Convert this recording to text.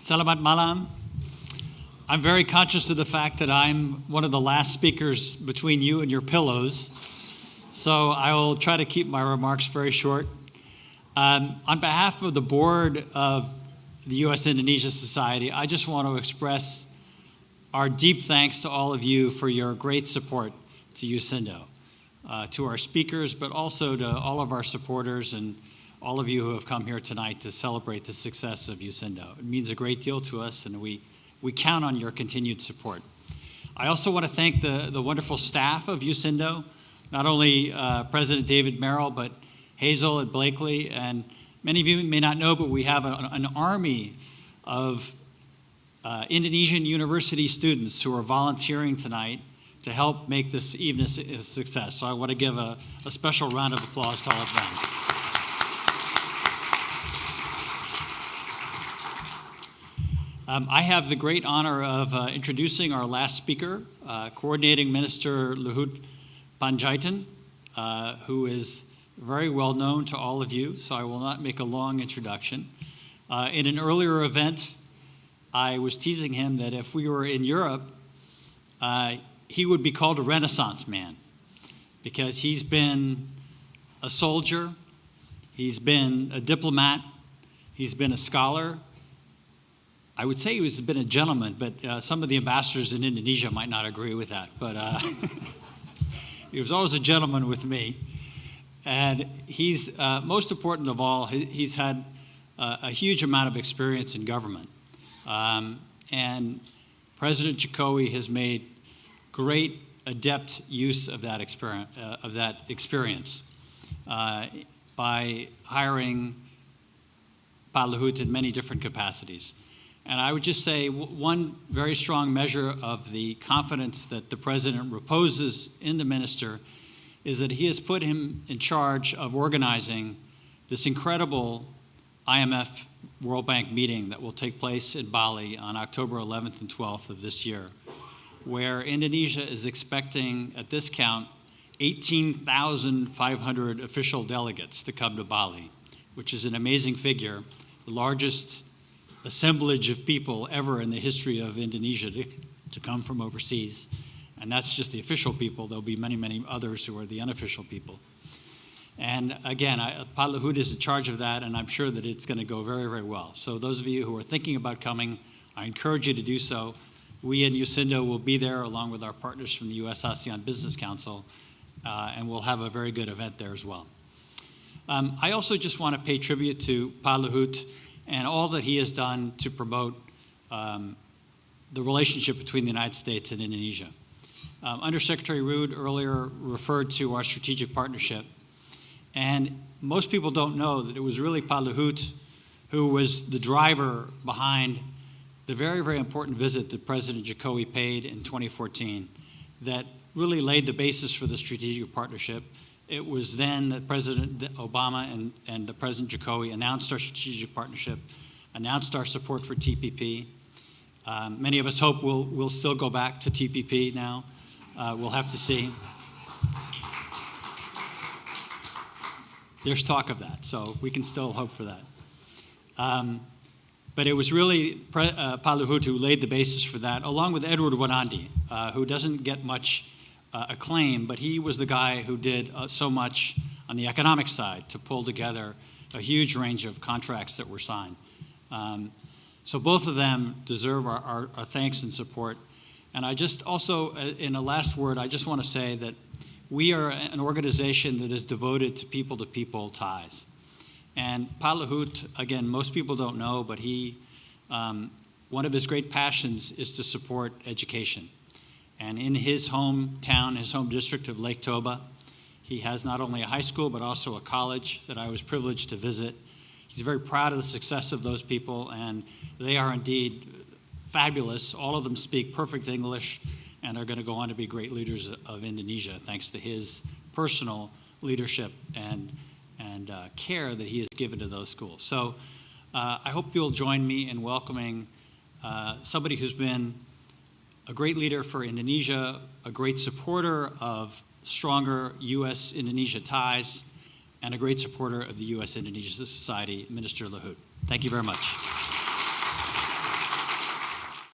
Selamat malam. I'm very conscious of the fact that I'm one of the last speakers between you and your pillows, so I will try to keep my remarks very short. On behalf of the board of the U.S.-Indonesia Society, I just want to express our deep thanks to all of you for your great support to USINDO, to our speakers, but also to all of our supporters and all of you who have come here tonight to celebrate the success of USINDO. It means a great deal to us, and we count on your continued support. I also want to thank the wonderful staff of USINDO, not only President David Merrill, but Hazel at Blakely, and many of you may not know, but we have an army of Indonesian university students who are volunteering tonight to help make this evening a success. So I want to give a special round of applause to all of them. I have the great honor of introducing our last speaker, Coordinating Minister Luhut Pandjaitan, who is very well known to all of you, so I will not make a long introduction. In an earlier event, I was teasing him that if we were in Europe, he would be called a Renaissance man, because he's been a soldier, he's been a diplomat, he's been a scholar. I would say he's been a gentleman, but some of the ambassadors in Indonesia might not agree with that. But he was always a gentleman with me. And he's, most important of all, he's had a huge amount of experience in government. And President Jokowi has made great, adept use of that experience by hiring Pak Luhut in many different capacities. And I would just say one very strong measure of the confidence that the president reposes in the minister is that he has put him in charge of organizing this incredible IMF World Bank meeting that will take place in Bali on October 11th and 12th of this year, where Indonesia is expecting, at this count, 18,500 official delegates to come to Bali, which is an amazing figure, the largest assemblage of people ever in the history of Indonesia to come from overseas. And that's just the official people. There'll be many, many others who are the unofficial people. And again, Pak Luhut is in charge of that, and I'm sure that it's going to go very, very well. So those of you who are thinking about coming, I encourage you to do so. We in USINDO will be there along with our partners from the U.S.-ASEAN Business Council, and we'll have a very good event there as well. I also just want to pay tribute to Pak Luhut and all that he has done to promote the relationship between the United States and Indonesia. Undersecretary Rude earlier referred to our strategic partnership, and most people don't know that it was really Pak Luhut who was the driver behind the very, very important visit that President Jokowi paid in 2014 that really laid the basis for the strategic partnership. It was then that President Obama and the President Jokowi announced our strategic partnership, announced our support for TPP. Many of us hope we'll still go back to TPP now. We'll have to see. There's talk of that, so we can still hope for that. But it was really Pak Luhut who laid the basis for that, along with Edward Wanandi, who doesn't get much acclaim, but he was the guy who did so much on the economic side to pull together a huge range of contracts that were signed. So both of them deserve our thanks and support. And I just also, in a last word, I just want to say that we are an organization that is devoted to people ties. And Pak Luhut, again, most people don't know, but one of his great passions is to support education. And in his hometown, his home district of Lake Toba, he has not only a high school, but also a college that I was privileged to visit. He's very proud of the success of those people, and they are indeed fabulous. All of them speak perfect English and are going to go on to be great leaders of Indonesia, thanks to his personal leadership and care that he has given to those schools. So I hope you'll join me in welcoming somebody who's been a great leader for Indonesia, a great supporter of stronger U.S.-Indonesia ties, and a great supporter of the U.S.-Indonesia Society, Minister Luhut. Thank you very much.